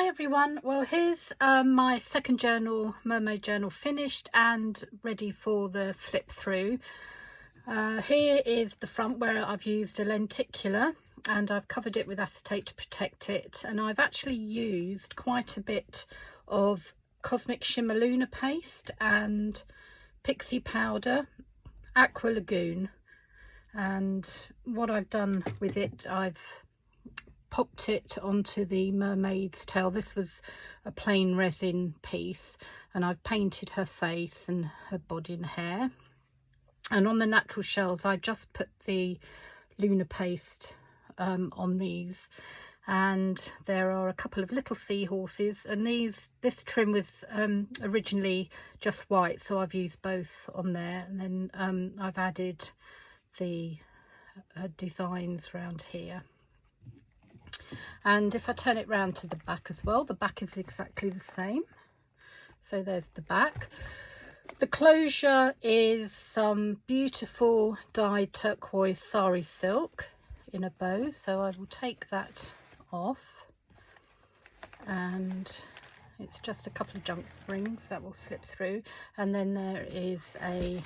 Hi everyone, well here's my second journal, Mermaid journal, finished and ready for the flip through. Here is the front where I've used a lenticular and I've covered it with acetate to protect it, and I've actually used quite a bit of Cosmic Shimmer Lunar paste and Pixie powder, Aqua Lagoon, and what I've done with it, I've popped it onto the mermaid's tail. This was a plain resin piece, and I've painted her face and her body and hair, and on the natural shells I just put the lunar paste on these, and there are a couple of little seahorses, and this trim was originally just white, so I've used both on there, and then I've added the designs around here. And if I turn it round to the back as well, the back is exactly the same. So there's the back. The closure is some beautiful dyed turquoise sari silk in a bow, so I will take that off, and it's just a couple of jump rings that will slip through, and then there is a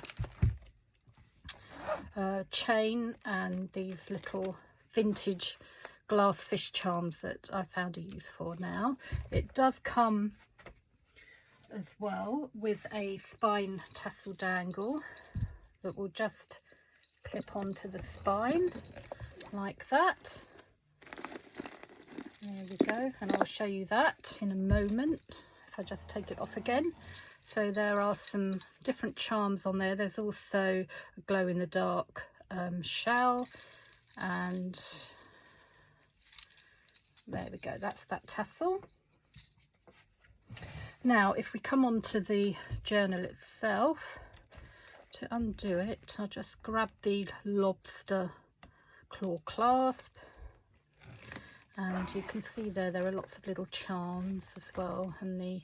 chain and these little vintage glass fish charms that I found a use for now. It does come as well with a spine tassel dangle that will just clip onto the spine like that. There we go, and I'll show you that in a moment if I just take it off again. So there are some different charms on there. There's also a glow in the dark shell, and there we go, that's that tassel. Now if we come on to the journal itself, to undo it I'll just grab the lobster claw clasp, and you can see there are lots of little charms as well, and the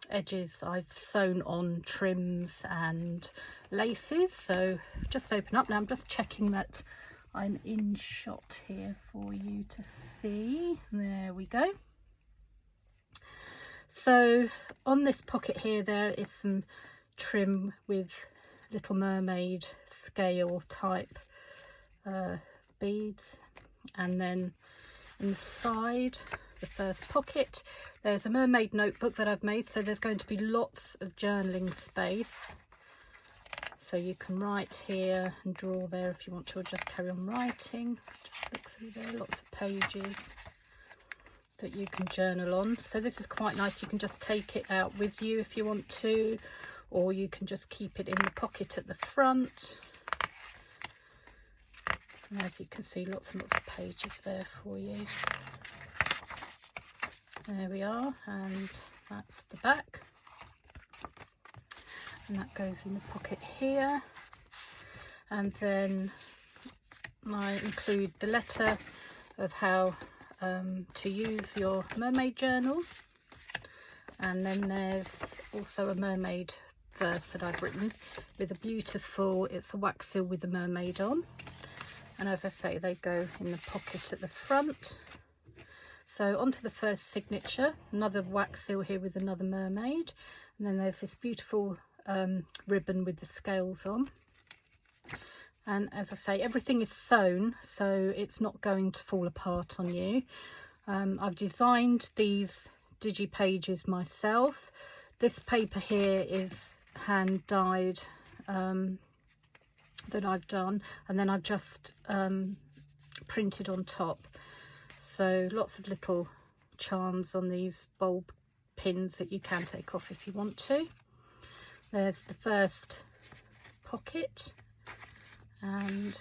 edges I've sewn on trims and laces. So just open up. Now I'm just checking that I'm in shot here for you to see. There we go. So on this pocket here there is some trim with Little Mermaid scale type beads, and then inside the first pocket there's a mermaid notebook that I've made, so there's going to be lots of journaling space, so you can write here and draw there if you want to, or just carry on writing. Just look through there, lots of pages that you can journal on. So this is quite nice. You can just take it out with you if you want to, or you can just keep it in the pocket at the front. And as you can see, lots and lots of pages there for you. There we are, and that's the back, and that goes in the pocket here. And then I include the letter of how to use your mermaid journal, and then there's also a mermaid verse that I've written with a beautiful, it's a wax seal with the mermaid on, and as I say, they go in the pocket at the front. So onto the first signature, another wax seal here with another mermaid, and then there's this beautiful ribbon with the scales on. And as I say, everything is sewn, so it's not going to fall apart on you. I've designed these digi pages myself. This paper here is hand dyed that I've done, and then I've just printed on top. So lots of little charms on these bulb pins that you can take off if you want to. There's the first pocket, and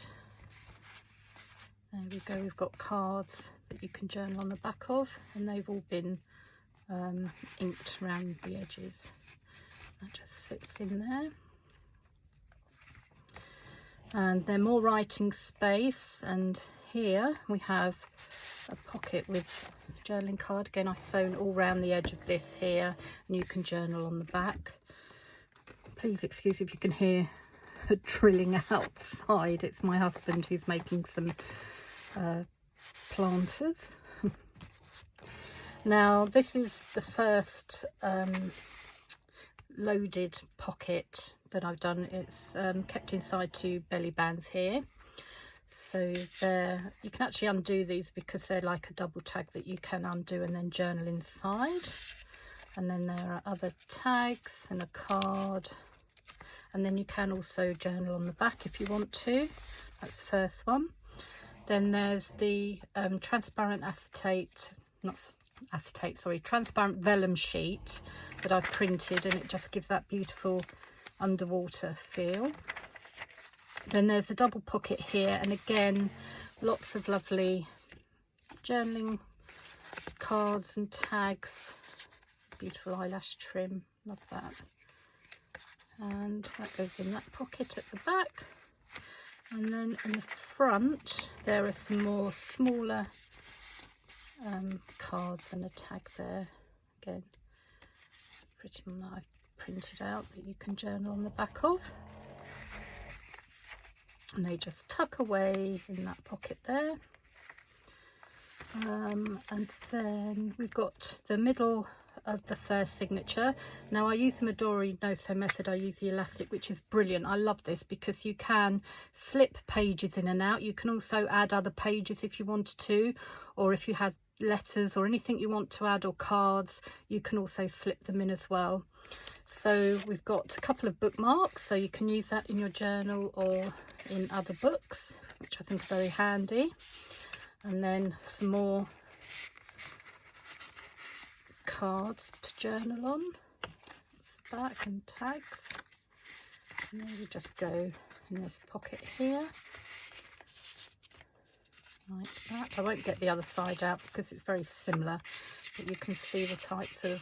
there we go, we've got cards that you can journal on the back of, and they've all been inked around the edges. That just fits in there. And they're more writing space, and here we have a pocket with journaling card. Again, I've sewn all around the edge of this here, and you can journal on the back. Please excuse if you can hear drilling outside. It's my husband who's making some planters. Now this is the first loaded pocket that I've done. It's kept inside 2 belly bands here. So there, you can actually undo these because they're like a double tag that you can undo and then journal inside. And then there are other tags and a card. And then you can also journal on the back if you want to. That's the first one. Then there's the transparent transparent vellum sheet that I've printed, and it just gives that beautiful underwater feel. Then there's a double pocket here, and again lots of lovely journaling cards and tags. Beautiful eyelash trim, love that. And that goes in that pocket at the back. And then in the front there are some more smaller cards and a tag there. Again, pretty one that I've printed out that you can journal on the back of. And they just tuck away in that pocket there. And then we've got the middle of the first signature. Now I use the Midori no-sew method. I use the elastic, which is brilliant. I love this because you can slip pages in and out. You can also add other pages if you wanted to, or if you had letters or anything you want to add, or cards, you can also slip them in as well. So we've got a couple of bookmarks, so you can use that in your journal or in other books, which I think are very handy. And then some more cards to journal on, back and tags, and they will just go in this pocket here like that. I won't get the other side out because it's very similar, but you can see the types of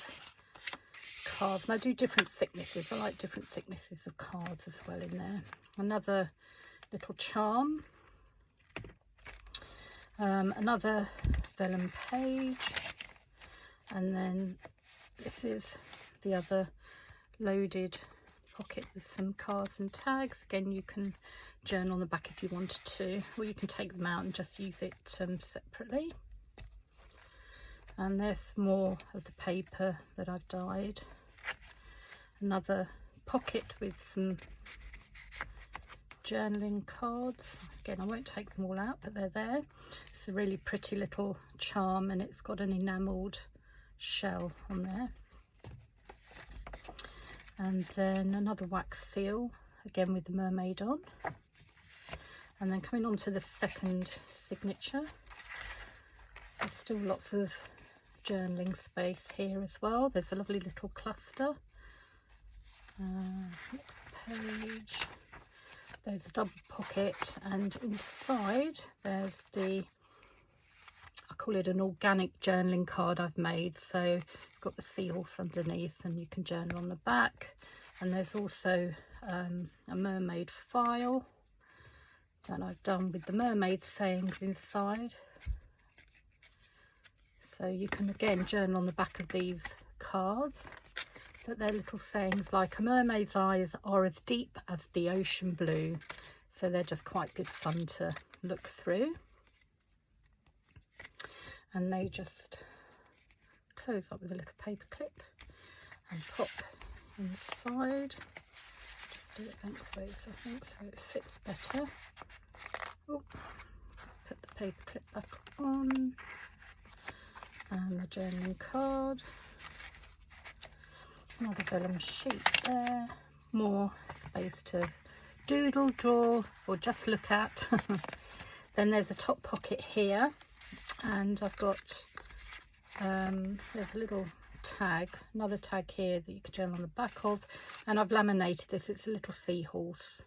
cards, and I do different thicknesses. I like different thicknesses of cards as well in there. Another little charm, another vellum page. And then this is the other loaded pocket with some cards and tags. Again, you can journal on the back if you wanted to, or you can take them out and just use it separately. And there's more of the paper that I've dyed. Another pocket with some journaling cards. Again, I won't take them all out, but they're there. It's a really pretty little charm, and it's got an enamelled shell on there. And then another wax seal, again with the mermaid on. And then coming on to the second signature, there's still lots of journaling space here as well. There's a lovely little cluster. Next page, there's a double pocket, and inside there's the, I call it an organic journaling card I've made. So you've got the seahorse underneath, and you can journal on the back. And there's also a mermaid file that I've done with the mermaid sayings inside. So you can again journal on the back of these cards, but they're little sayings like, a mermaid's eyes are as deep as the ocean blue. So they're just quite good fun to look through. And they just close up with a little paper clip and pop inside. Just do it lengthways, I think, so it fits better. Oh, put the paper clip back on, and the journaling card. Another vellum sheet there. More space to doodle, draw, or just look at. Then there's a top pocket here. And I've got, there's a little tag, another tag here that you can journal on the back of, and I've laminated this. It's a little seahorse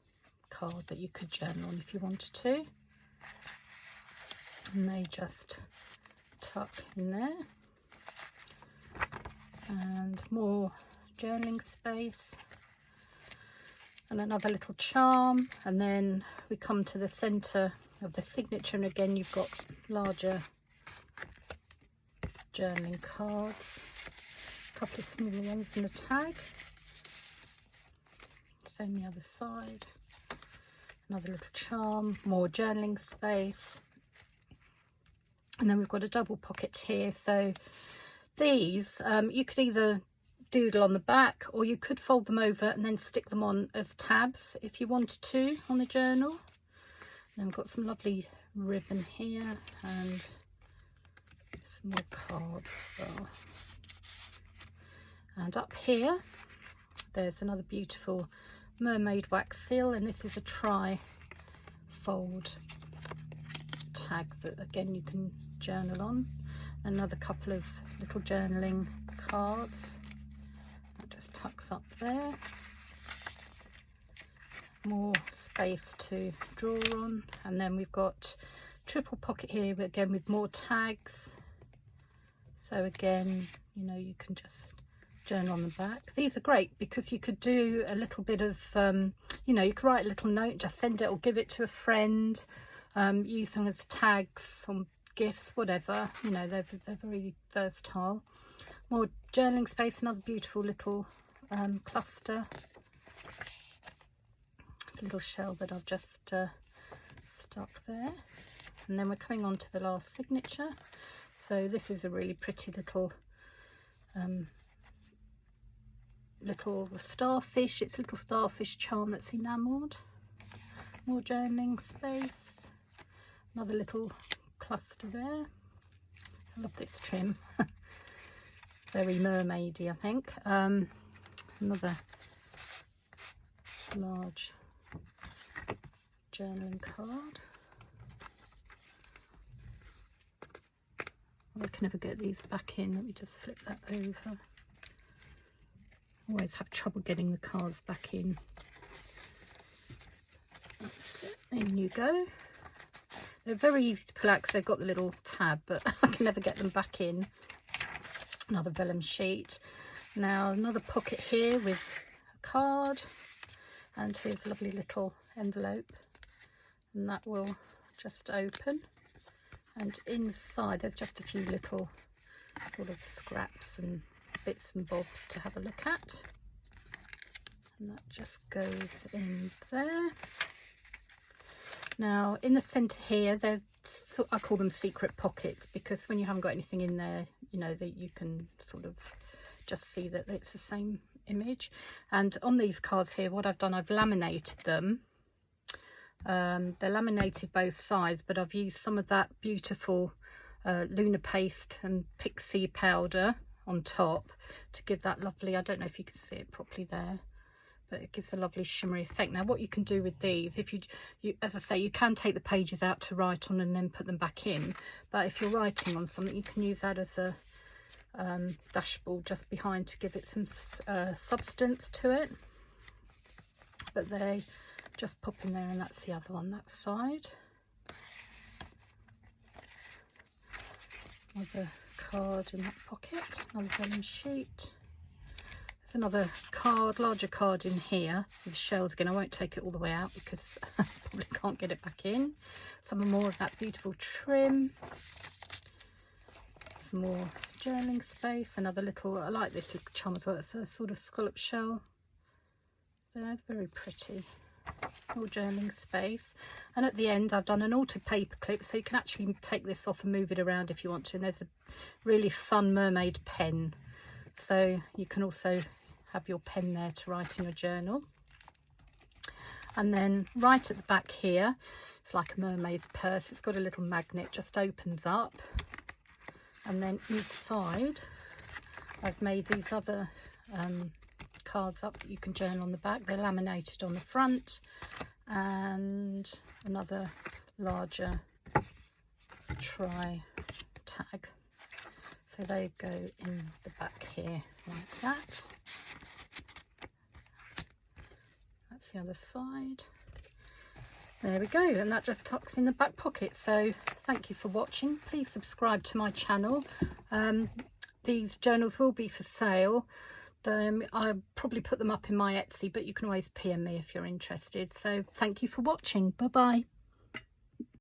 card that you could journal on if you wanted to. And they just tuck in there. And more journaling space. And another little charm. And then we come to the centre of the signature, and again you've got larger journaling cards, a couple of smaller ones and a tag. Same the other side. Another little charm, more journaling space. And then we've got a double pocket here. So these you could either doodle on the back, or you could fold them over and then stick them on as tabs if you wanted to on the journal. And I've got some lovely ribbon here and some more cards as well. And up here there's another beautiful mermaid wax seal, and this is a tri-fold tag that again you can journal on. Another couple of little journaling cards that just tucks up there. More space to draw on, and then we've got triple pocket here, but again with more tags. So again, you know, you can just journal on the back. These are great because you could do a little bit of you know, you could write a little note, just send it or give it to a friend, use them as tags on gifts, whatever, you know, they're very versatile. More journaling space, another beautiful little cluster, little shell that I've just stuck there. And then we're coming on to the last signature. So this is a really pretty little little starfish. It's a little starfish charm that's enamelled. More journaling space, another little cluster there. I love this trim. Very mermaidy, I think. Another large journaling card. I can never get these back in. Let me just flip that over. Always have trouble getting the cards back in. That's it. In you go. They're very easy to pull out because they've got the little tab, but I can never get them back in. Another vellum sheet. Now another pocket here with a card, and here's a lovely little envelope, and that will just open, and inside there's just a few little sort of scraps and bits and bobs to have a look at, and that just goes in there. Now in the centre here, I call them secret pockets, because when you haven't got anything in there, you know, that you can sort of just see that it's the same image. And on these cards here, what I've done, I've laminated them. They're laminated both sides, but I've used some of that beautiful lunar paste and pixie powder on top to give that lovely, I don't know if you can see it properly there, but it gives a lovely shimmery effect. Now what you can do with these, if you as I say, you can take the pages out to write on and then put them back in, but if you're writing on something, you can use that as a dashboard just behind to give it some substance to it. But they just pop in there, and that's the other one, that side. Another card in that pocket, another vellum sheet. There's another card, larger card in here with shells again. I won't take it all the way out because I probably can't get it back in. Some more of that beautiful trim. Some more journaling space. Another little, I like this little charm as well. It's a sort of scallop shell. They're very pretty. More journaling space. And at the end I've done an altered paper clip, so you can actually take this off and move it around if you want to. And there's a really fun mermaid pen, so you can also have your pen there to write in your journal. And then right at the back here, it's like a mermaid's purse. It's got a little magnet, just opens up, and then inside I've made these other cards up that you can journal on the back. They're laminated on the front, and another larger try tag, so they go in the back here like that. That's the other side. There we go, and that just tucks in the back pocket. So thank you for watching. Please subscribe to my channel. These journals will be for sale. I'll probably put them up in my Etsy, but you can always PM me if you're interested. So thank you for watching. Bye bye.